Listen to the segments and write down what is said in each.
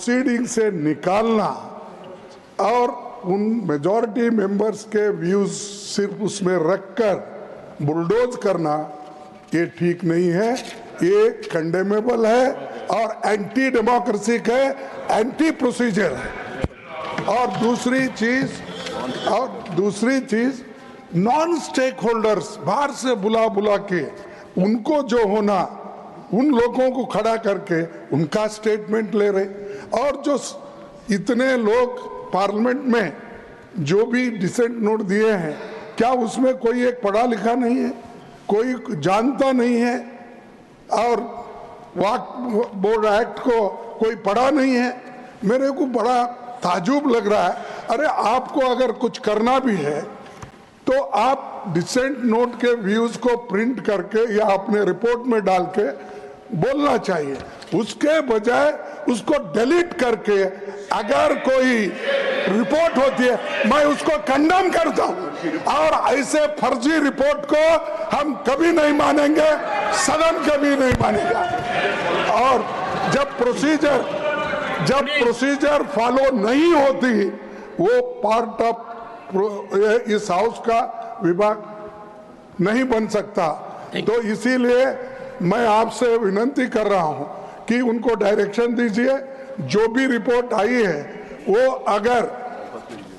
Proceeding से निकालना और उन मेजॉरिटी मेंबर्स के व्यूज सिर्फ उसमें रखकर बुलडोज करना ये ठीक नहीं है, ये कंडेमेबल है और एंटी डेमोक्रेसिक है, एंटी प्रोसीजर है। और दूसरी चीज नॉन स्टेक होल्डर्स बाहर से बुला के उनको जो होना, उन लोगों को खड़ा करके उनका स्टेटमेंट ले रहे, और जो इतने लोग पार्लियामेंट में जो भी डिसेंट नोट दिए हैं, क्या उसमें कोई एक पढ़ा लिखा नहीं है, कोई जानता नहीं है, और वक्फ बोर्ड एक्ट को कोई पढ़ा नहीं है? मेरे को बड़ा ताजुब लग रहा है। अरे आपको अगर कुछ करना भी है तो आप डिसेंट नोट के व्यूज को प्रिंट करके या अपने रिपोर्ट में डाल के बोलना चाहिए, उसके बजाय उसको डिलीट करके अगर कोई रिपोर्ट होती है मैं उसको कंडेम करता हूं, और ऐसे फर्जी रिपोर्ट को हम कभी नहीं मानेंगे, सदन कभी नहीं मानेगा। और जब प्रोसीजर फॉलो नहीं होती, वो पार्ट ऑफ इस हाउस का विभाग नहीं बन सकता। तो इसीलिए मैं आपसे विनती कर रहा हूं कि उनको डायरेक्शन दीजिए, जो भी रिपोर्ट आई है वो अगर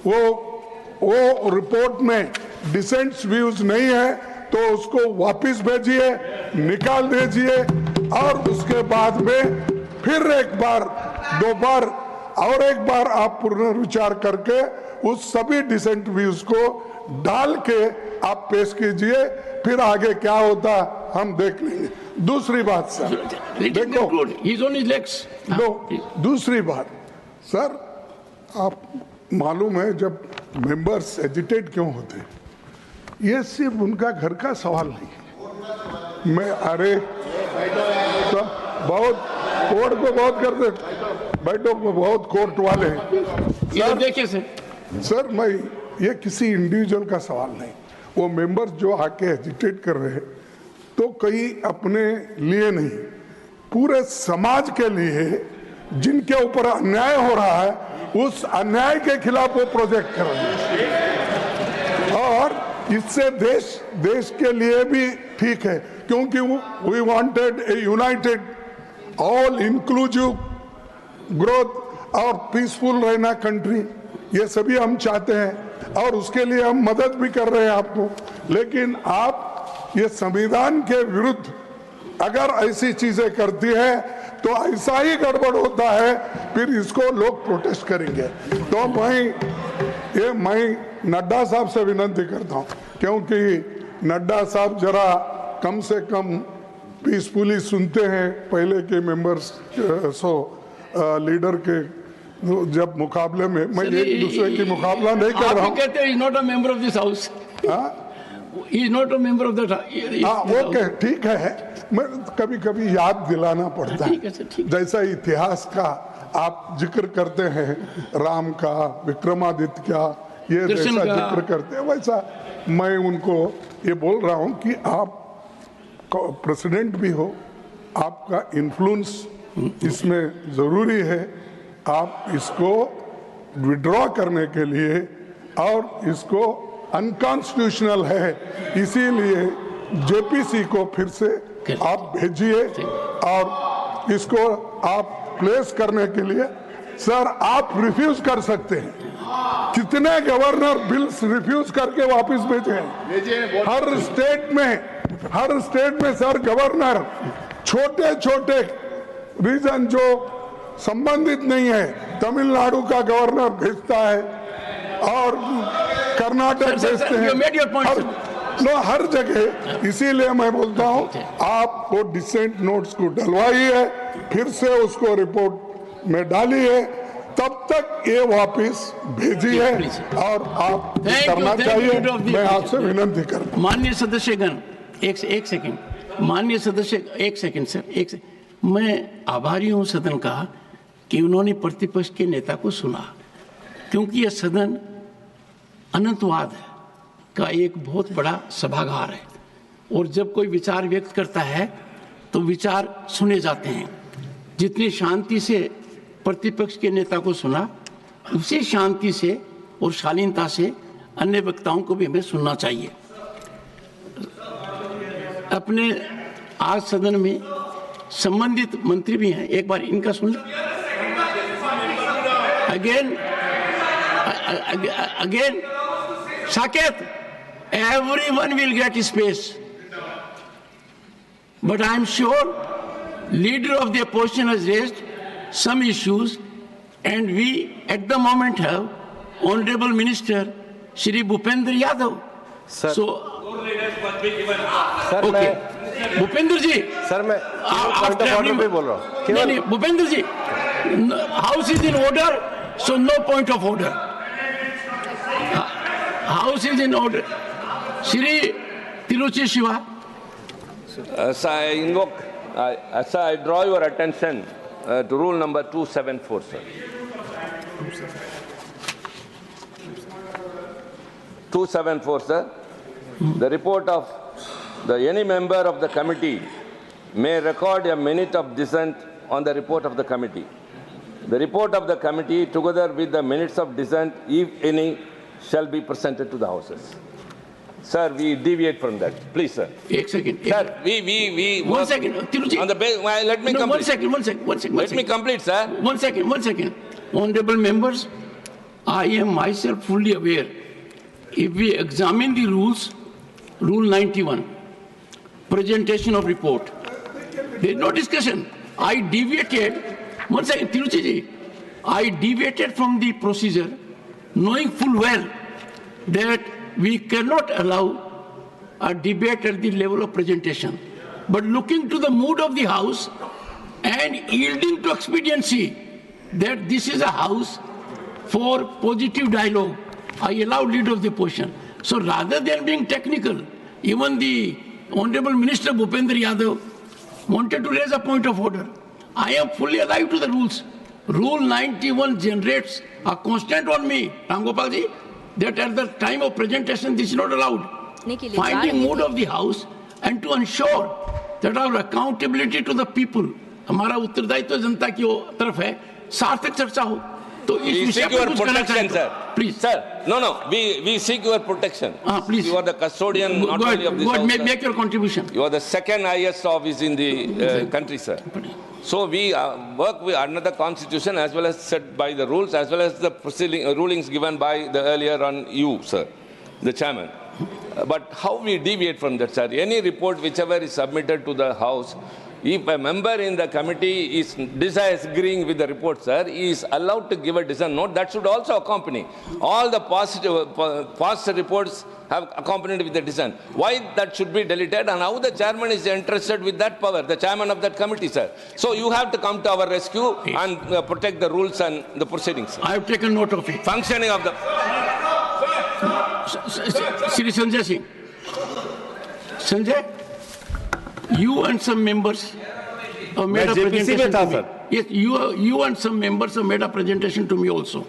वो रिपोर्ट में डिसेंट व्यूज नहीं है तो उसको वापस भेजिए, निकाल दीजिए, और उसके बाद में फिर एक बार, दो बार और एक बार आप पुनर्विचार करके उस सभी डिसेंट व्यूज को डाल के आप पेश कीजिए, फिर आगे क्या होता हम देख लेंगे। दूसरी बात सर, देखो दूसरी बात सर, आप मालूम है जब मेंबर्स एजिटेट क्यों होते हैं, ये सिर्फ उनका घर का सवाल नहीं है। मैं अरे तो बहुत कोर्ट को बहुत करते, बैठो बहुत कोर्ट वाले हैं देखिए सर, मैं ये किसी इंडिविजुअल का सवाल नहीं, वो मेंबर्स जो आके एजिटेट कर रहे हैं तो कहीं अपने लिए नहीं, पूरे समाज के लिए जिनके ऊपर अन्याय हो रहा है, उस अन्याय के खिलाफ वो प्रोजेक्ट कर रहे हैं, और इससे देश के लिए भी ठीक है, क्योंकि we wanted a united all inclusive growth और पीसफुल रहना कंट्री, ये सभी हम चाहते हैं और उसके लिए हम मदद भी कर रहे हैं आपको। लेकिन आप ये संविधान के विरुद्ध अगर ऐसी चीजें करती है तो ऐसा ही गड़बड़ होता है, फिर इसको लोग प्रोटेस्ट करेंगे। तो मैं नड्डा साहब से विनती करता हूं, क्योंकि नड्डा साहब जरा कम से कम पीसफुली सुनते हैं पहले के मेंबर्स लीडर के जब मुकाबले में। मैं एक दूसरे की मुकाबला नहीं कर रहा हूँ। कहते हैं, he is not a member of this house. He is not a member of that. Okay ठीक है, मैं कभी कभी याद दिलाना पड़ता है, जैसा इतिहास का आप जिक्र करते हैं, राम का, विक्रमादित्य का, ये जैसा जिक्र करते हैं, वैसा मैं उनको ये बोल रहा हूँ कि आप प्रेसिडेंट भी हो, आपका इन्फ्लुएंस इसमें जरूरी है, आप इसको विड्रॉ करने के लिए, और इसको अनकॉन्स्टिट्यूशनल है, इसीलिए जेपीसी को फिर से आप भेजिए और इसको आप प्लेस करने के लिए। सर आप रिफ्यूज कर सकते हैं, कितने गवर्नर बिल्स रिफ्यूज करके वापस भेजे हैं हर स्टेट में सर, गवर्नर छोटे रीजन जो संबंधित नहीं है, तमिलनाडु का गवर्नर भेजता है और कर्नाटक भेजते हैं, हर जगह। इसीलिए मैं बोलता हूं आप वो डिसेंट नोट्स को डलवाइए, फिर से उसको रिपोर्ट में डालिए, तब तक ये वापस भेजिए, और आप करना चाहिए। मैं आपसे विनती करता हूं। माननीय सदस्यगण, एक सेकंड, माननीय सदस्य, एक सेकंड सर, मैं आभारी हूं सदन का कि उन्होंने प्रतिपक्ष के नेता को सुना, क्योंकि यह सदन अनंतवाद का एक बहुत बड़ा सभागार है, और जब कोई विचार व्यक्त करता है तो विचार सुने जाते हैं। जितनी शांति से प्रतिपक्ष के नेता को सुना, उसी शांति से और शालीनता से अन्य वक्ताओं को भी हमें सुनना चाहिए। अपने आज सदन में संबंधित मंत्री भी हैं, एक बार इनका सुन लें। Again Saket, everyone will get space, but I am sure leader of the opposition has raised some issues, and we at the moment have Honorable Minister Shri Bhupendra Yadav. Sir, So, sir okay, Bhupendra ji, sir मैं point of order पे बोल रहा हूँ। नहीं, Bhupendra ji, house is in order, so no point of order. House is in order. Shri Tiruchi Shiva. Sir, I draw your attention to rule number 274, sir. 274, sir. The report of any member of the committee may record a minute of dissent on the report of the committee. The report of the committee, together with the minutes of dissent, if any, shall be presented to the houses. Sir, we deviate from that. Please, sir. One second. Sir, we One second, Tiruchi. on the let me No, complete. one second. Let me complete, sir. One second. Honorable members, I am myself fully aware. If we examine the rules, Rule 91, presentation of report, there is no discussion. I deviated, one second, Tiruchi ji, I deviated from the procedure, knowing full well that we cannot allow a debate at the level of presentation. But looking to the mood of the House and yielding to expediency that this is a House for positive dialogue, I allow leader of the opposition. So rather than being technical, even the Honorable Minister Bhupendra Yadav wanted to raise a point of order. I am fully alive to the rules. Rule 91 generates a constraint on me, Rangopal ji, that at the time of presentation this is not allowed. Finding mood of the House and to ensure that our accountability to the people, हमारा उत्तरदायित्व जनता की तरफ है, सार्थक चर्चा हो. तो इस We विषय seek पर your कुछ कहना protection, चाहते sir. हैं. Please. Sir, no. We seek your protection. Please. You are the custodian not Go only of this ahead, house, sir. make your contribution. You are the second highest office in the country, sir. So we work under the constitution as well as set by the rules, as well as the rulings given by the earlier on you, sir, the chairman. But how we deviate from that, sir? Any report whichever is submitted to the House, if a member in the committee is disagreeing with the report, sir, he is allowed to give a dissent note. That should also accompany. All the past reports have accompanied with the dissent. Why that should be deleted and how the chairman is interested with that power, the chairman of that committee, sir. So you have to come to our rescue and protect the rules and the proceedings, sir. I have taken note of it. Functioning of the... Shri Sanjay Singh. Sanjay, you and some members have made a presentation to me. Yes, you and some members have made a presentation to me also.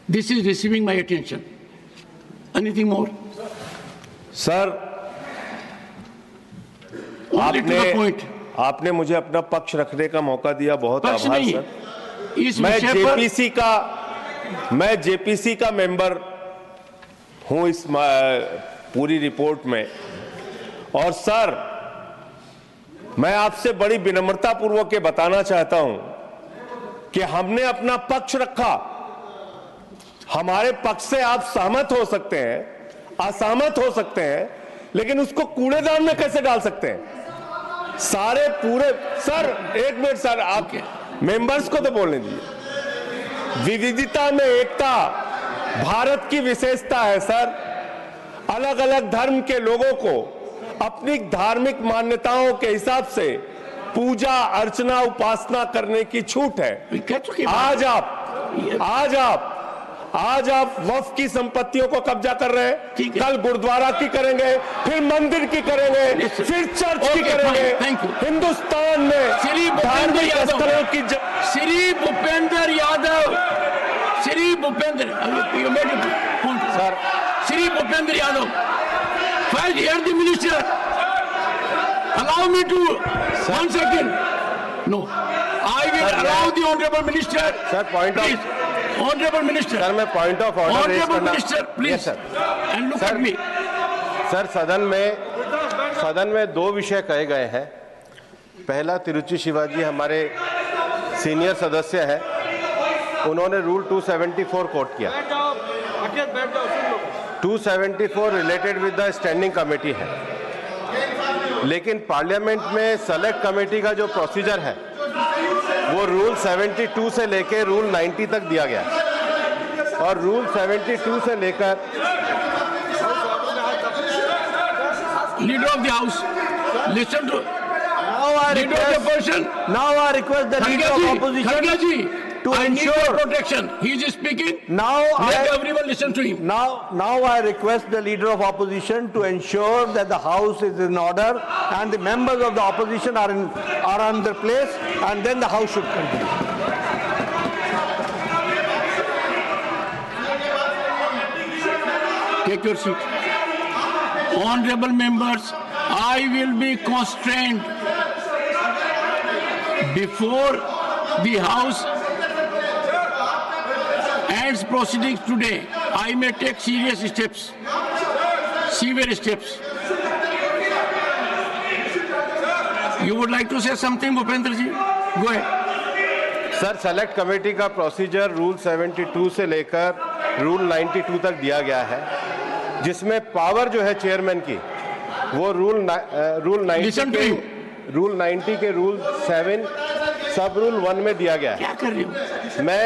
This is receiving my attention. Anything more? Sir, Only to the point. आपने मुझे अपना पक्ष रखने का मौका दिया, बहुत पक्ष आभार नहीं, सर। इस विषय पर मैं जेपीसी का मेंबर हूं इस पूरी रिपोर्ट में। और सर, मैं आपसे बड़ी विनम्रता पूर्वक ये बताना चाहता हूं कि हमने अपना पक्ष रखा। हमारे पक्ष से आप सहमत हो सकते हैं, असहमत हो सकते हैं, लेकिन उसको कूड़ेदान में कैसे डाल सकते हैं? सारे पूरे सर, एक मिनट सर, आप मेंबर्स को तो बोलने दीजिए। विविधता में एकता भारत की विशेषता है सर। अलग अलग धर्म के लोगों को अपनी धार्मिक मान्यताओं के हिसाब से पूजा अर्चना उपासना करने की छूट है। आज आप वक्फ की संपत्तियों को कब्जा कर रहे हैं, कल गुरुद्वारा की करेंगे, फिर मंदिर की करेंगे, फिर चर्च की करेंगे। हिंदुस्तान में धार्मिक स्थलों की Shri Bhupendra Yadav, Shri Bhupendra Yadav, first hear the minister. Allow me to 1 second. No. I will allow the honorable minister. Sir, point of- Please, honorable minister. Sir मैं point of order raise Honorable करना। minister, Yes, please. sir. And look Sir. at me. Sir सदन में दो विषय कहे गए हैं। पहला, तिरुचि शिवाजी हमारे सीनियर सदस्य हैं, उन्होंने रूल 274 कोट किया। 274 related with the standing committee है, लेकिन पार्लियामेंट में सेलेक्ट कमेटी का जो प्रोसीजर है वो रूल 72 से लेकर रूल 90 तक दिया गया है। और रूल 72 से लेकर Leader of the house, listen to Now I leader of the request, person. now I request the leader of opposition Kharge ji, to I need your ensure. protection. He is speaking. Now Let I, everyone listen to him. now I request the leader of opposition to ensure that the house is in order and the members of the opposition are on their place, and then the house should continue. Take your seat. Honorable members, I will be constrained before the House ends proceedings today. I may take serious steps, severe steps. You would like to say something, Bhupendra ji? Go ahead. Sir, select committee का procedure rule 72 से लेकर rule 92 तक दिया गया है, जिसमें power जो है चेयरमैन की वो रूल 90 के रूल 7 सब रूल 1 में दिया गया है। क्या कर रहे हो? मैं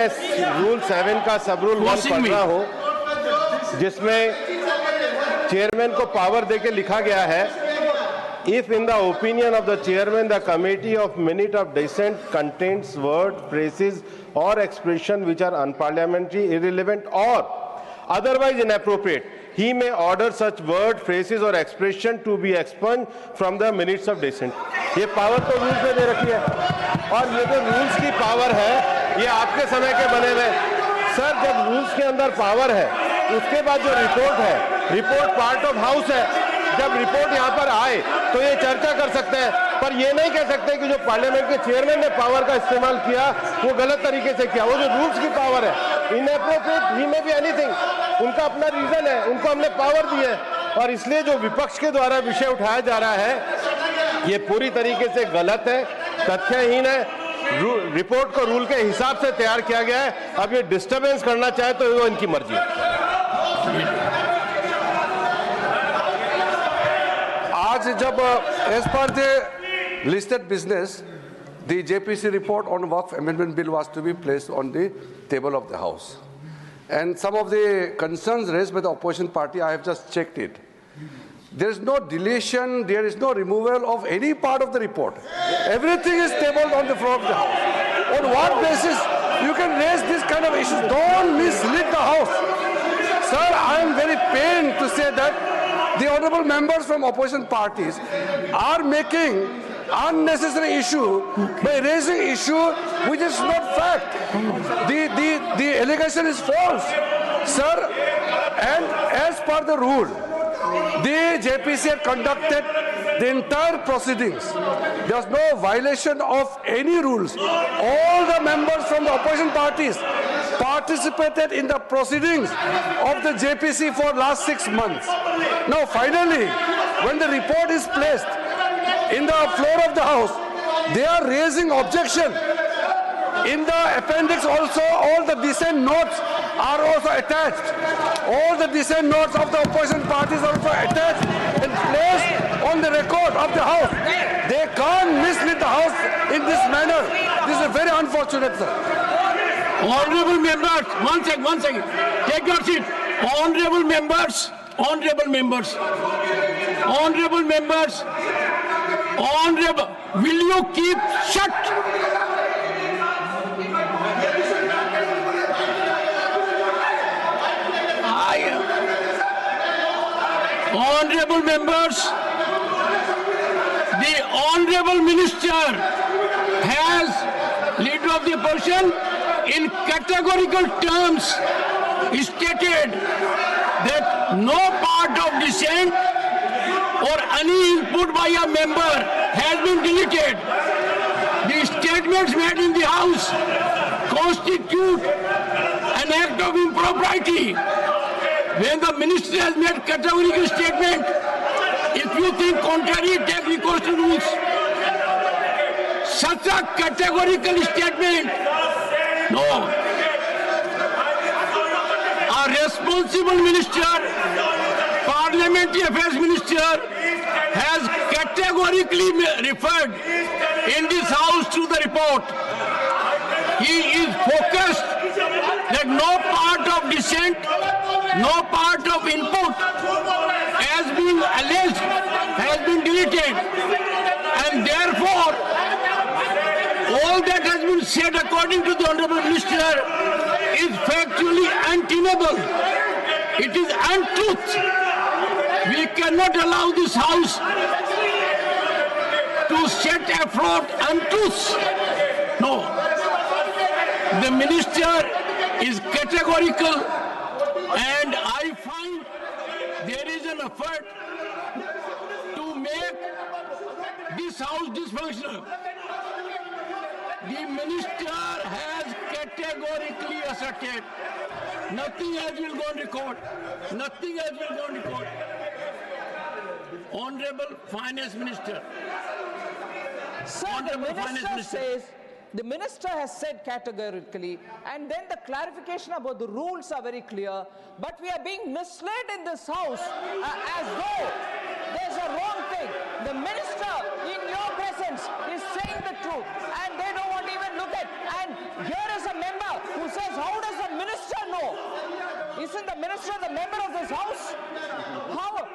रूल 7 का सब रूल 1 Forcing पढ़ me. रहा हूँ, जिसमें चेयरमैन को पावर देके लिखा गया है, if in the opinion of the chairman the committee of minute of dissent contains word, phrases or expression which are unparliamentary, irrelevant or otherwise inappropriate, he may order such word, phrases or expression to be expunged from the minutes of dissent. ये power तो rules में दे रखी है, और ये जो rules की power है ये आपके समय के बने हुए। सर, जब रूल्स के अंदर पावर है, उसके बाद जो रिपोर्ट है, रिपोर्ट पार्ट ऑफ हाउस है, जब रिपोर्ट यहाँ पर आए तो ये चर्चा कर सकते हैं, पर ये नहीं कह सकते कि जो पार्लियामेंट के चेयरमैन ने पावर का इस्तेमाल किया वो गलत तरीके से किया। वो जो रूल्स की पावर है, inappropriate, he may be anything, उनका अपना रीजन है, उनको हमने पावर दी है, और इसलिए जो विपक्ष के द्वारा विषय उठाया जा रहा है ये पूरी तरीके से गलत है, तथ्यहीन है। रिपोर्ट को रूल के हिसाब से तैयार किया गया है। अब ये डिस्टर्बेंस करना चाहे तो वो इनकी मर्जी है। आज जब as per the listed business, the JPC report on Waqf Amendment Bill was to be placed on the table of the House. And some of the concerns raised by the opposition party, I have just checked it. There is no deletion, there is no removal of any part of the report. Everything is tabled on the floor of the House. On what basis you can raise this kind of issues? Don't mislead the House. Sir, I am very pained to say that the honorable members from opposition parties are making unnecessary issue by raising issue which is not fact. The allegation is false, sir. And as per the rule, the JPC had conducted the entire proceedings. There was no violation of any rules. All the members from the opposition parties participated in the proceedings of the JPC for last 6 months. Now finally, when the report is placed in the floor of the House, they are raising objection. In the appendix also, all the dissent notes are also attached. All the dissent notes of the opposition parties are also attached and placed on the record of the House. They can't mislead the House in this manner. This is very unfortunate, sir. Honorable members, one second. Take your seat. Honorable members, will you keep shut? Honorable members, the Honorable Minister has, Leader of the Opposition, in categorical terms stated that no part of dissent or any input by a member has been deleted. The statements made in the House constitute an act of impropriety. When the minister has made categorical statement, if you think contrary, take recourse to rules. Such a categorical statement, no. A responsible minister, parliamentary affairs minister, has categorically referred in this house to the report. He is focused that no part of dissent, no part of input has been alleged, has been deleted, and therefore all that has been said according to the Honorable Minister is factually untenable. It is untruth. We cannot allow this House to set afloat untruths. No. The Minister is categorical, and I find there is an effort to make this House dysfunctional. The Minister has categorically asserted nothing else will go on record. Nothing else will go on record. Honorable Finance Minister. Sir, Honorable the Finance minister Minister. says, the minister has said categorically, and then the clarification about the rules are very clear, but we are being misled in this house as though there's a wrong thing. The minister, in your presence, is saying the truth, and they don't want to even look at. And here is a member who says, how does the minister know? Isn't the minister the member of this house?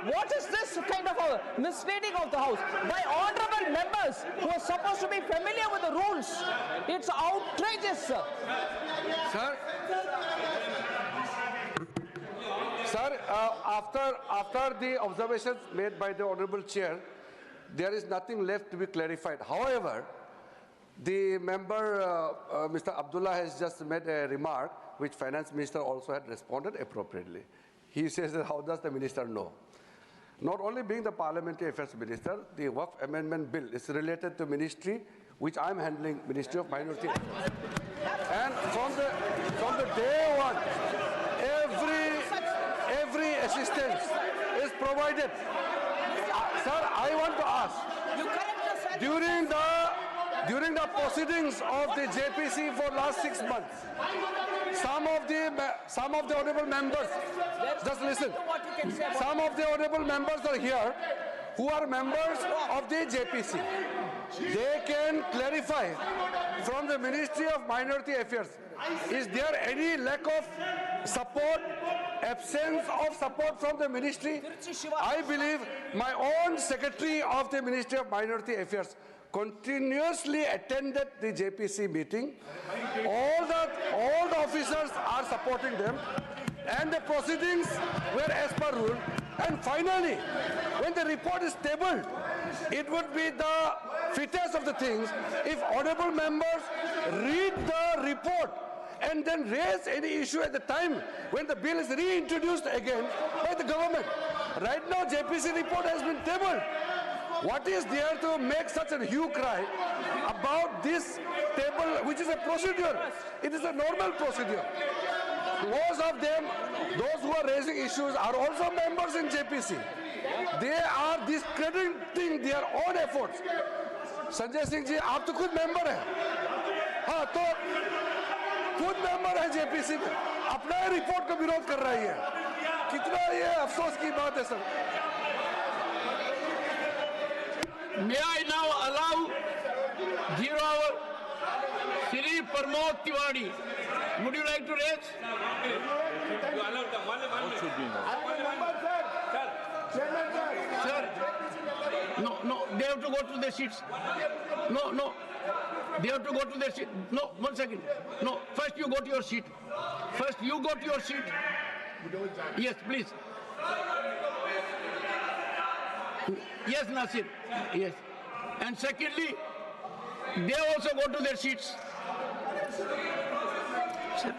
What is this kind of a misleading of the house? By honorable members who are supposed to be familiar with the rules. It's outrageous, sir. Sir, after the observations made by the Honorable Chair, there is nothing left to be clarified. However, the member, Mr. Abdullah, has just made a remark which Finance Minister also had responded appropriately. He says that how does the minister know? Not only being the Parliamentary Affairs Minister, the Waqf Amendment Bill is related to ministry which I am handling, Ministry of Minority Affairs. And from the day one, every assistance is provided. Sir, I want to ask, during the proceedings of the JPC for last 6 months, some of the honorable members, just listen, some of the honorable members are here who are members of the JPC. They can clarify from the Ministry of Minority Affairs, is there any lack of support, absence of support from the ministry? I believe my own Secretary of the Ministry of Minority Affairs continuously attended the JPC meeting. All the officers are supporting them, and the proceedings were as per rule. And finally, when the report is tabled, it would be the fittest of the things if honorable members read the report and then raise any issue at the time when the bill is reintroduced again by the government. Right now, JPC report has been tabled. What is there to make such a hue cry about this table, which is a procedure? It is a normal procedure. Most of them, those who are raising issues, are also members in JPC. They are discrediting their own efforts. Sanjay Singh ji, आप तो खुद member हैं, हाँ तो खुद member है JPC में, अपना ही रिपोर्ट का विरोध कर रही है। कितना ये अफसोस की बात है sir. May I now allow 0 hour Shri Pramod Tiwari. Would you like to raise? Sir, no, they have to go to their seats. No, they have to go to their seat. No, 1 second. No, first you go to your seat. First you go to your seat. Yes, please. Yes, Nasir. Yes. And secondly, they also go to their seats. Sir,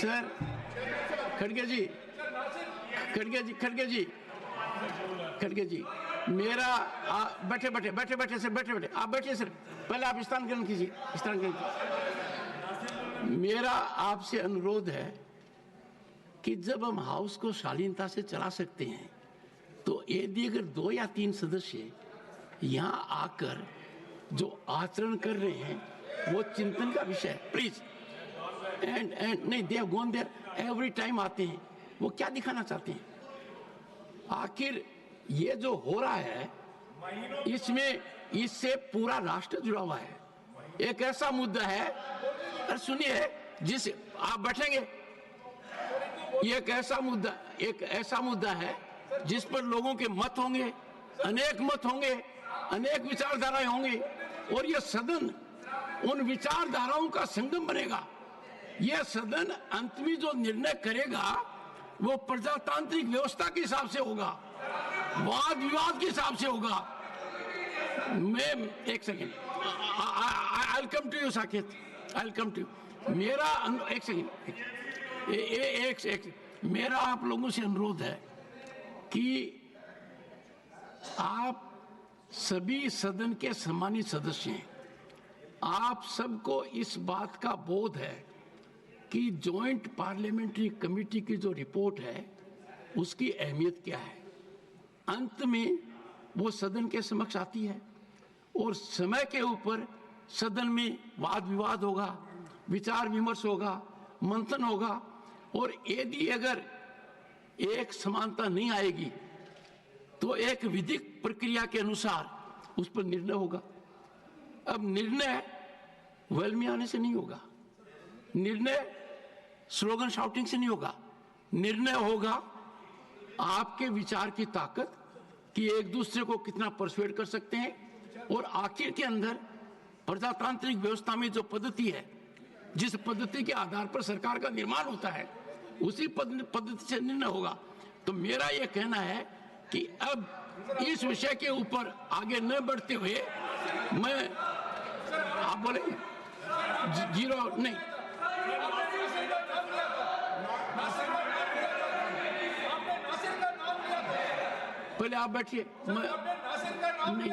sir, Khadge ji, मेरा बैठे बैठे बैठे बैठे sir, बैठे बैठे आप बैठिए sir, पहले आप स्थान ग्रहण कीजिए, स्थान ग्रहण कीजिए। मेरा आपसे अनुरोध है कि जब हम हाउस को शालीनता से चला सकते हैं तो यदि अगर 2 या 3 सदस्य यहाँ आकर जो आचरण कर रहे हैं वो चिंतन का विषय है, प्लीज। एंड नहीं, they have gone there every time आते हैं, वो क्या दिखाना चाहते हैं? आखिर ये जो हो रहा है इसमें इससे पूरा राष्ट्र जुड़ा हुआ है। एक ऐसा मुद्दा है, अरे सुनिए, जिस आप बैठेंगे, ये एक ऐसा मुद्दा है जिस पर लोगों के मत होंगे, अनेक मत होंगे, अनेक विचारधाराएं होंगी और यह सदन उन विचारधाराओं का संगम बनेगा। यह सदन अंत में जो निर्णय करेगा वो प्रजातांत्रिक व्यवस्था के हिसाब से होगा, वाद विवाद के हिसाब से होगा। मैं एक second, I will come to you Saket, I will come to you. मेरा एक सेकेंड, एक मेरा आप लोगों से अनुरोध है कि आप सभी सदन के सम्मानित सदस्य हैं, आप सबको इस बात का बोध है कि जॉइंट पार्लियामेंट्री कमेटी की जो रिपोर्ट है उसकी अहमियत क्या है। अंत में वो सदन के समक्ष आती है और समय के ऊपर सदन में वाद विवाद होगा, विचार विमर्श होगा, मंथन होगा और यदि अगर एक समानता नहीं आएगी तो एक विधिक प्रक्रिया के अनुसार उस पर निर्णय होगा। अब निर्णय वेल में आने से नहीं होगा, निर्णय स्लोगन शाउटिंग से नहीं होगा, निर्णय होगा आपके विचार की ताकत कि एक दूसरे को कितना परसुएड कर सकते हैं और आखिर के अंदर प्रजातांत्रिक व्यवस्था में जो पद्धति है, जिस पद्धति के आधार पर सरकार का निर्माण होता है, उसी पद्धति से निर्णय होगा। तो मेरा यह कहना है कि अब इस विषय के ऊपर आगे न बढ़ते हुए मैं, आप बोलेंगे जीरो नहीं, पहले आप बैठिए। नहीं,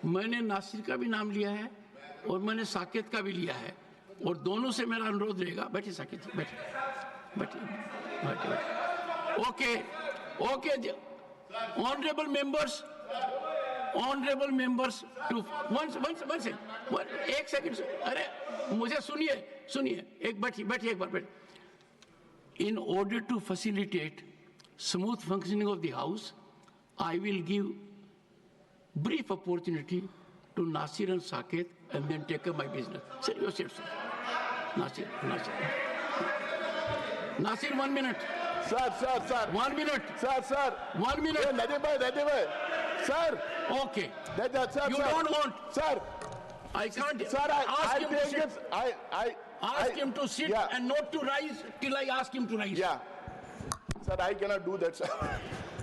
मैंने नासिर का भी नाम लिया है और मैंने साकेत का भी लिया है और दोनों से मेरा अनुरोध रहेगा। बैठिए साकेत जी, बैठिए बैठिए बैठिए। Okay okay, honourable members to एक सेकंड, अरे मुझे सुनिए, एक बैठिए एक बार बैठिए। In order to facilitate smooth functioning of the house, I will give brief opportunity to Nasir and Saket and then take up my business. Sir, you said so. Nasir. Nasir, 1 minute. Sir. 1 minute. Sir. 1 minute. Ready bhai. Sir. Okay. Sir. You don't want. Sir. I can't. Sir, ask him to take sit. it. Ask him to sit and not to rise till I ask him to rise. Yeah. Sir, I cannot do that, sir.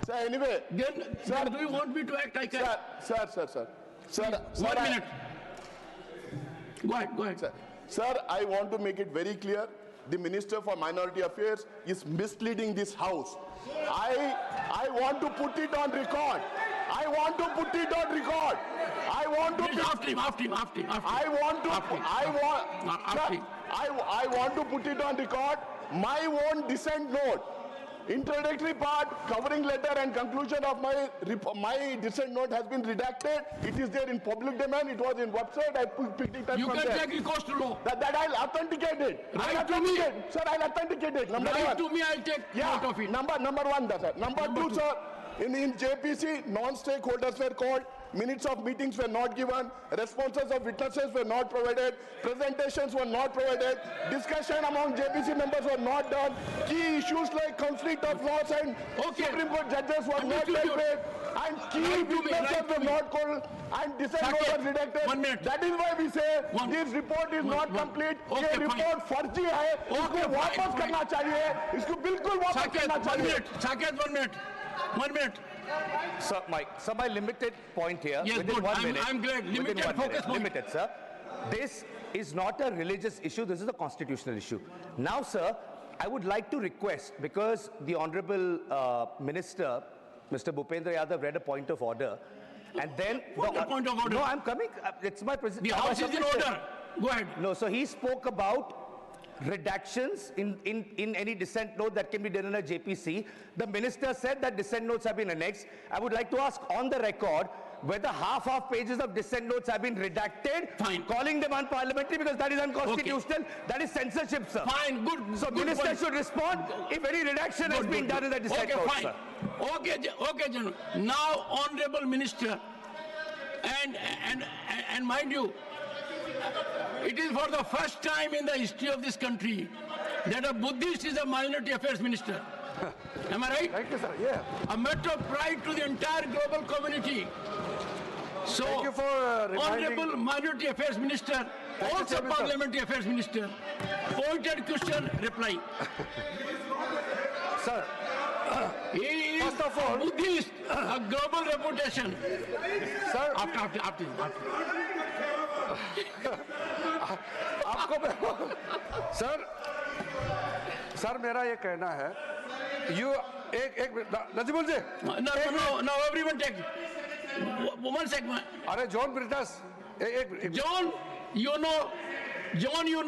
Sir, anyway. Then do you want me to act? I can. Sir. 1 minute. Go ahead. Sir, I want to make it very clear. The Minister for Minority Affairs is misleading this house. I want to put it on record. I want to put it on record. I want to. After him. I want to put it on record. My own dissent note. Introductory part, covering letter and conclusion of my dissent note has been redacted. It is there in public domain. It was in website. I picked it up You from can there. take recourse to law. That I'll authenticate it. Write to me. Sir, I'll authenticate it. Number Write one. to me, I'll take note of it. Number one, sir. Number two, sir. In JPC, non-stakeholders were called. Minutes of meetings were not given. Responses of witnesses were not provided. Presentations were not provided. Discussion among JPC members were not done. Key issues like conflict of laws and Supreme Court judges were not dealt with. And key witnesses were not called. And dissent was redacted. 1 minute. That is why we say this report is not complete. ये report फर्जी है. इसको वापस करना चाहिए. इसको बिल्कुल वापस करना चाहिए. Saket, 1 minute. 1 minute. Sir, my limited point here. Yes, within good. 1 minute. I'm glad. Limited focus point. Limited, sir. This is not a religious issue. This is a constitutional issue. Now, sir, I would like to request, because the Honorable Minister Mr. Bhupendra Yadav read a point of order, and then What the point of order? No, I'm coming. It's my The House is in order. Go ahead. No, so he spoke about redactions in any dissent note that can be done in a JPC. The minister said that dissent notes have been annexed. I would like to ask on the record whether half pages of dissent notes have been redacted, Fine. calling them unparliamentary, because that is unconstitutional. That is censorship, sir. Fine, good. So good minister point. should respond if any redaction has Good, been good, done in the good. dissent Okay, notes, fine. sir. Okay, General. Now, Honorable Minister, and mind you, it is for the first time in the history of this country that a Buddhist is a minority affairs minister. Am I right? Thank you, sir. Yeah. A matter of pride to the entire global community. So, Thank you for reminding. Honorable Minority Affairs Minister, you, also Chairman, sir. Parliamentary Affairs Minister, pointed question, reply. Sir, He is First of all- a Buddhist, a global reputation. sir, After. आपको sir मेरा ये कहना है you एक minute Najibul जी No, everyone take. 1 second. अरे John ब्रिटस एक John,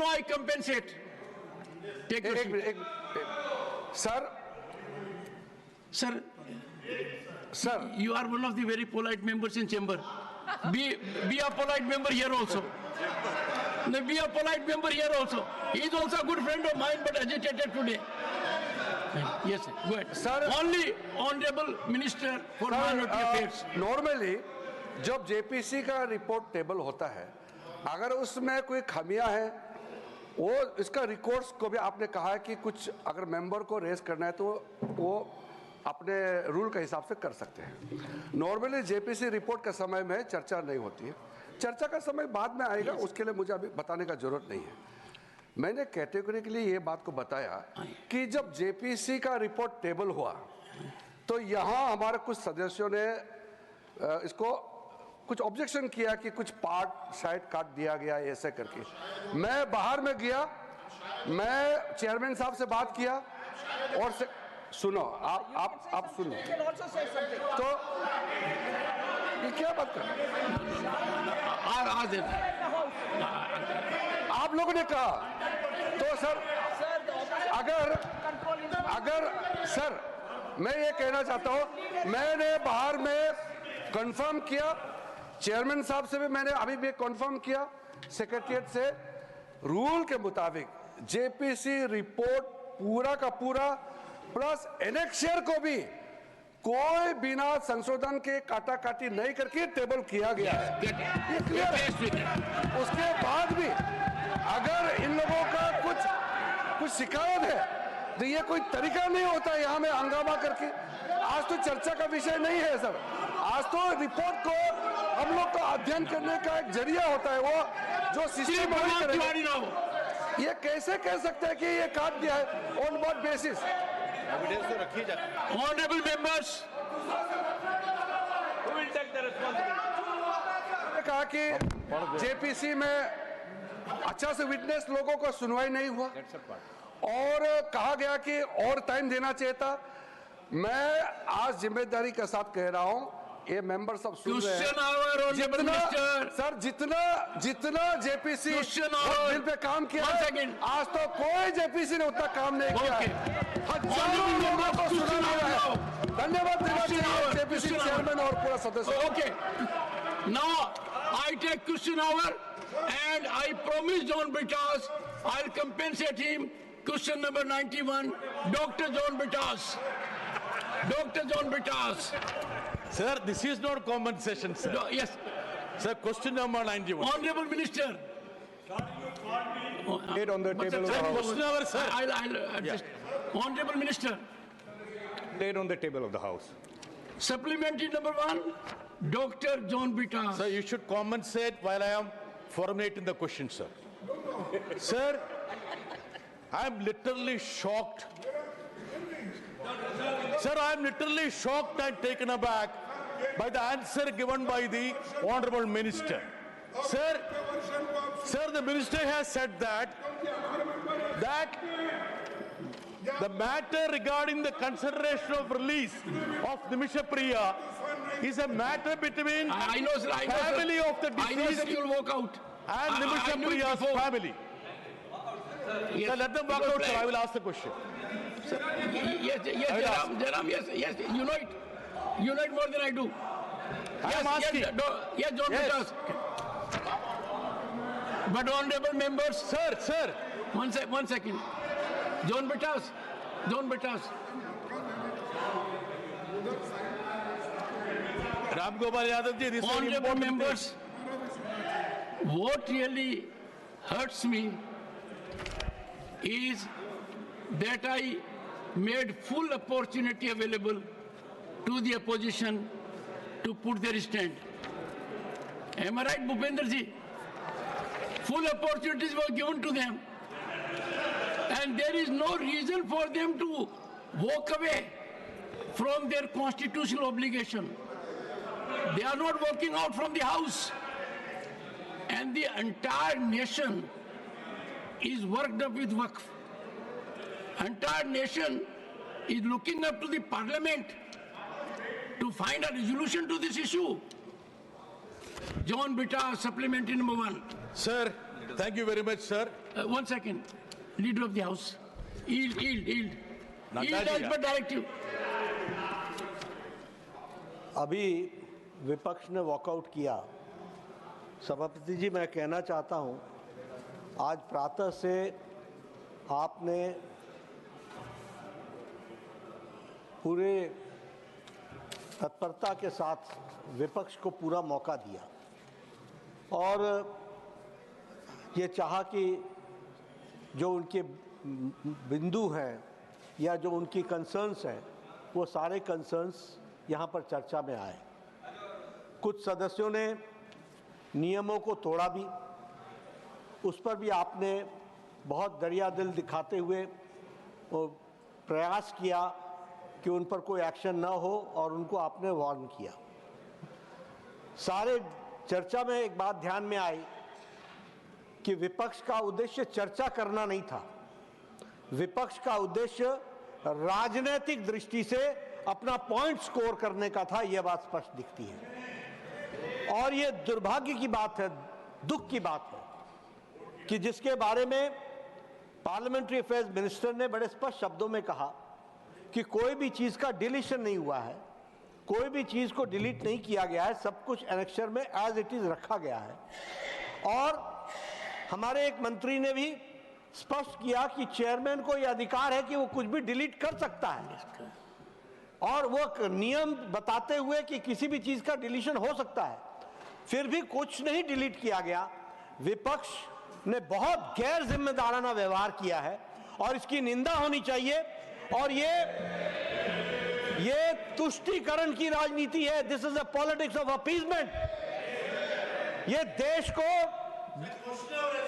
I compensate. Take your seat. Sir Sir, you are one of the very polite members in chamber. Be a polite member here also. Be a polite member here also. He is also a good friend of mine, but agitated today. Yes, sir. Go ahead. Sir- Only Honorable Minister for Minority Affairs. Normally जब JPC का report table होता है अगर उसमें कोई खामियां हैं वो इसका रिकॉर्ड्स को भी आपने कहा है कि कुछ अगर मेंबर को रेज करना है तो वो अपने रूल के हिसाब से कर सकते हैं। नॉर्मली जेपीसी रिपोर्ट के समय में चर्चा नहीं होती है, चर्चा का समय बाद में आएगा, उसके लिए मुझे अभी बताने का जरूरत नहीं है। मैंने कैटेगरी के लिए ये बात को बताया कि जब जेपीसी का रिपोर्ट टेबल हुआ तो यहाँ हमारे कुछ सदस्यों ने इसको कुछ ऑब्जेक्शन किया कि कुछ पार्ट साइड काट दिया गया ऐसे करके। मैं बाहर में गया, मैं चेयरमैन साहब से बात किया और सुनो आप सुनो You can also say something. तो ये क्या बात कर आप लोगों ने कहा तो सर अगर सर मैं ये कहना चाहता हूं मैंने बाहर में कंफर्म किया, चेयरमैन साहब से भी मैंने अभी भी कंफर्म किया, सेक्रेटरीट से रूल के मुताबिक जेपीसी रिपोर्ट पूरा का पूरा प्लस एनेक्शियर को भी कोई बिना संशोधन के काटा काटी नहीं करके टेबल किया गया है, ये क्लियर है। उसके बाद भी अगर इन लोगों का कुछ शिकायत है तो ये कोई तरीका नहीं होता है यहाँ में हंगामा करके। आज तो चर्चा का विषय नहीं है सर, आज तो रिपोर्ट को हम लोग को अध्ययन करने का एक जरिया होता है, वो जो सिस्टम ये कैसे कह सकते हैं कि ये काट दिया है, on what basis? Honorable members, Who will take the responsibility? कहा कि जेपीसी में अच्छा से विटनेस लोगों को सुनवाई नहीं हुआ और कहा गया कि और टाइम देना चाहिए था। मैं आज जिम्मेदारी के साथ कह रहा हूं, ये मेंबर सब सुन रहे Question hour, Honorable Minister. Sir जितना जेपीसी Question hour. बिल पे काम किया One है, second. आज तो कोई जेपीसी ने उतना काम नहीं किया Okay. है। हजारों Honorable लोगों members, को सुना question गया है। hour. धन्यवाद देना Question चाहिए hour. JPC Question hour. Chairman और पूरा सदस्य। Okay. Now I take question hour and I promise John Britas I'll compensate him. Question number 91, Dr. John Britas. Dr. John Britas. Sir, this is not compensation, sir. Yes, Sir, question number 91. Honorable Minister. It on the table of the Sir, House. question number, sir. I'll adjust. Honorable Minister. Laid on the table of the House. Supplementary number 1, Dr. John Britas. Sir, you should compensate while I am formulating the question, sir. Sir, I am literally shocked. Sir, I am literally shocked and taken aback by the answer given by the Honorable Minister. Sir, the Minister has said that The matter regarding the consideration of release of Nimisha Priya is a matter between I know, sir. I know, family sir. of the I know, deceased sir. You'll walk out. and I Nimisha knew it Priya's before. family. Yes. So let them walk Because out, sir. I will ask the question. Yes, yes, I will ask. Jairam, yes, yes. You know it. You know it more than I do. I am asking. Yes, John Yes. Bitas. But honorable members, Sir. one second. John Bitas. Ram Gopal Yadav ji, this is an Honorable important thing. members, what really hurts me is that I made full opportunity available to the opposition to put their stand. Am I right, Bhupender ji? Full opportunities were given to them. And there is no reason for them to walk away from their constitutional obligation. They are not walking out from the house. And the entire nation is worked up with Waqf. Entire nation is looking up to the parliament to find a resolution to this issue. John Bitas, supplementary number 1. Sir, thank you very much, sir. 1 second. Leader of the House. Yield. Yield as per directive. अभी विपक्ष ने walkout किया। सभापति जी, मैं कहना चाहता हूं, आज प्रातः से आपने पूरे तत्परता के साथ विपक्ष को पूरा मौका दिया और ये चाहा कि जो उनके बिंदु हैं या जो उनकी कंसर्न्स हैं वो सारे कंसर्न्स यहाँ पर चर्चा में आए। कुछ सदस्यों ने नियमों को तोड़ा भी, उस पर भी आपने बहुत दरिया दिल दिखाते हुए प्रयास किया कि उन पर कोई एक्शन न हो और उनको आपने वार्न किया। सारे चर्चा में एक बात ध्यान में आई कि विपक्ष का उद्देश्य चर्चा करना नहीं था, विपक्ष का उद्देश्य राजनीतिक दृष्टि से अपना पॉइंट स्कोर करने का था। यह बात स्पष्ट दिखती है और यह दुर्भाग्य की बात है, दुख की बात है कि जिसके बारे में पार्लियामेंट्री अफेयर्स मिनिस्टर ने बड़े स्पष्ट शब्दों में कहा कि कोई भी चीज का डिलीशन नहीं हुआ है, कोई भी चीज को डिलीट नहीं किया गया है, सब कुछ एनेक्सर में एज इट इज रखा गया है। और हमारे एक मंत्री ने भी स्पष्ट किया कि चेयरमैन को यह अधिकार है कि वो कुछ भी डिलीट कर सकता है और वो नियम बताते हुए कि किसी भी चीज का डिलीशन हो सकता है, फिर भी कुछ नहीं डिलीट किया गया। विपक्ष ने बहुत गैर जिम्मेदाराना व्यवहार किया है और इसकी निंदा होनी चाहिए। और ये तुष्टीकरण की राजनीति है। This is a politics of appeasement. ये देश को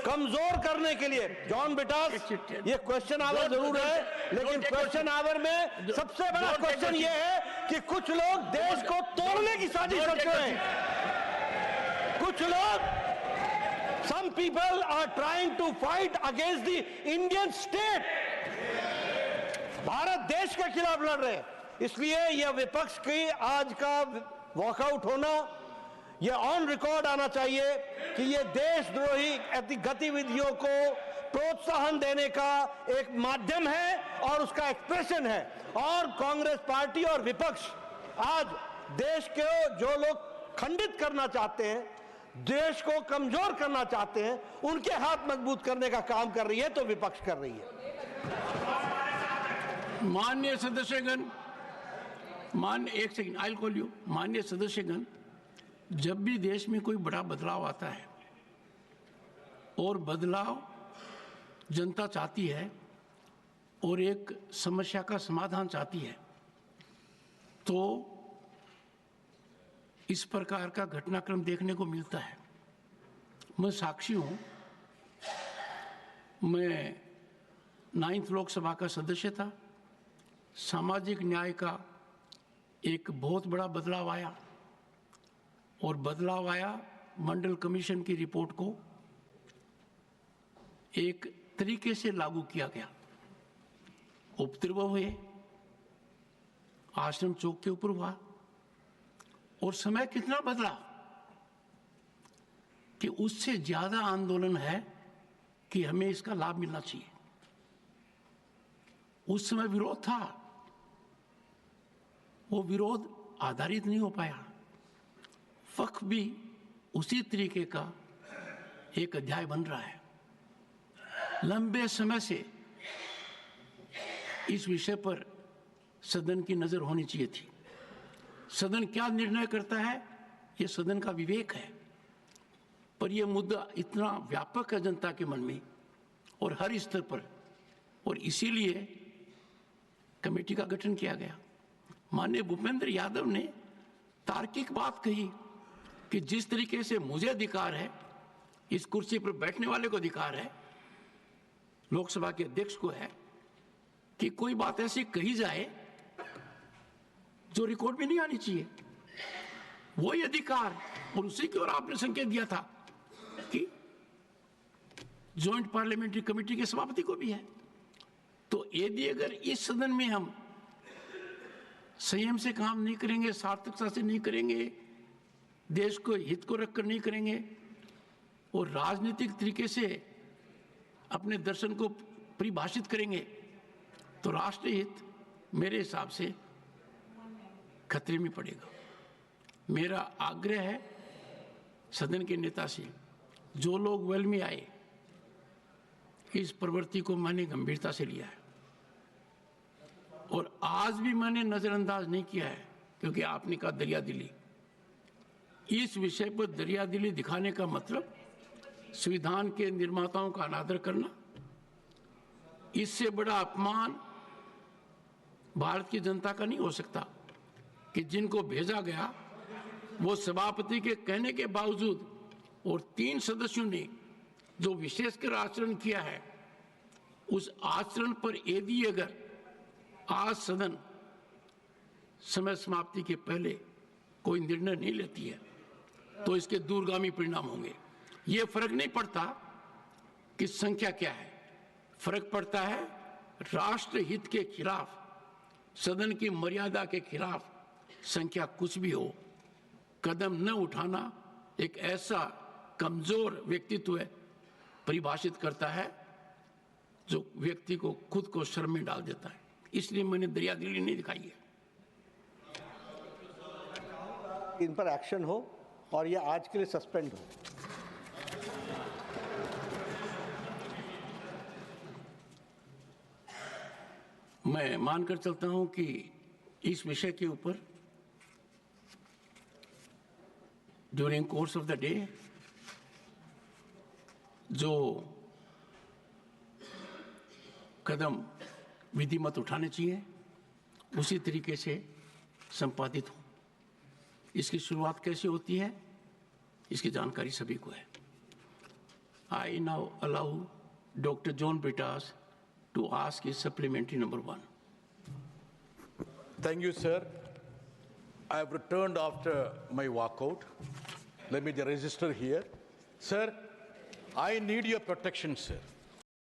कमजोर करने के लिए, जॉन बिटास, ये क्वेश्चन आवर जरूर है, लेकिन क्वेश्चन आवर में सबसे बड़ा क्वेश्चन ये है कि कुछ लोग देश को तोड़ने की साजिश करते हैं। कुछ लोग, some people are trying to fight against the Indian state। Bharat देश के खिलाफ लड़ रहे हैं। इसलिए यह विपक्ष की आज का वॉकआउट होना, यह ऑन रिकॉर्ड आना चाहिए कि यह देशद्रोही गतिविधियों को प्रोत्साहन देने का एक माध्यम है और उसका एक्सप्रेशन है। और कांग्रेस पार्टी और विपक्ष आज देश के जो लोग खंडित करना चाहते हैं, देश को कमजोर करना चाहते हैं, उनके हाथ मजबूत करने का काम कर रही है, तो विपक्ष कर रही है। माननीय सदस्यगण, एक second, I will call you. माननीय सदस्यगण, जब भी देश में कोई बड़ा बदलाव आता है और बदलाव जनता चाहती है और एक समस्या का समाधान चाहती है, तो इस प्रकार का घटनाक्रम देखने को मिलता है। मैं साक्षी हूं। मैं 9th लोकसभा का सदस्य था। सामाजिक न्याय का एक बहुत बड़ा बदलाव आया और बदलाव आया मंडल कमीशन की रिपोर्ट को एक तरीके से लागू किया गया उपद्रव हुए, आश्रम चौक के ऊपर हुआ, और समय कितना बदला कि उससे ज्यादा आंदोलन है कि हमें इसका लाभ मिलना चाहिए। उस समय विरोध था, वो विरोध आधारित नहीं हो पाया। वक्फ भी उसी तरीके का एक अध्याय बन रहा है। लंबे समय से इस विषय पर सदन की नजर होनी चाहिए थी। सदन क्या निर्णय करता है, यह सदन का विवेक है, पर यह मुद्दा इतना व्यापक है जनता के मन में और हर स्तर पर, और इसीलिए कमेटी का गठन किया गया। माननीय भूपेंद्र यादव ने तार्किक बात कही कि जिस तरीके से मुझे अधिकार है, इस कुर्सी पर बैठने वाले को अधिकार है, लोकसभा के अध्यक्ष को है, कि कोई बात ऐसी कही जाए जो रिकॉर्ड में नहीं आनी चाहिए। वही अधिकार, और उसी की ओर आपने संकेत दिया था कि ज्वाइंट पार्लियामेंट्री कमेटी के सभापति को भी है। तो यदि अगर इस सदन में हम संयम से काम नहीं करेंगे, सार्थकता से नहीं करेंगे, देश को हित को रखकर नहीं करेंगे और राजनीतिक तरीके से अपने दर्शन को परिभाषित करेंगे, तो राष्ट्रीय हित मेरे हिसाब से खतरे में पड़ेगा। मेरा आग्रह है सदन के नेता से, जो लोग वेल में आए, इस प्रवृत्ति को मैंने गंभीरता से लिया है और आज भी मैंने नजरअंदाज नहीं किया है, क्योंकि आपने कहा दरियादिली। इस विषय पर दरियादिली दिखाने का मतलब संविधान के निर्माताओं का अनादर करना। इससे बड़ा अपमान भारत की जनता का नहीं हो सकता कि जिनको भेजा गया वो सभापति के कहने के बावजूद और 3 सदस्यों ने जो विशेषकर आचरण किया है, उस आचरण पर यदि अगर आज सदन समय समाप्ति के पहले कोई निर्णय नहीं लेती है तो इसके दूरगामी परिणाम होंगे। ये फर्क नहीं पड़ता कि संख्या क्या है, फर्क पड़ता है राष्ट्र हित के खिलाफ, सदन की मर्यादा के खिलाफ संख्या कुछ भी हो, कदम न उठाना एक ऐसा कमजोर व्यक्तित्व परिभाषित करता है जो व्यक्ति को खुद को शर्म में डाल देता है। इसलिए मैंने दरियादिली नहीं दिखाई है। इन पर एक्शन हो और ये आज के लिए सस्पेंड हो। मैं मानकर चलता हूं कि इस विषय के ऊपर during course of the day जो कदम विधिमत उठाने चाहिए उसी तरीके से संपादित हो। इसकी शुरुआत कैसे होती है, इसकी जानकारी सभी को है। I now allow doctor John Brittas to ask is supplementary number 1. Thank you, sir. I have returned after my walkout. Let me register here. Sir, I need your protection, sir.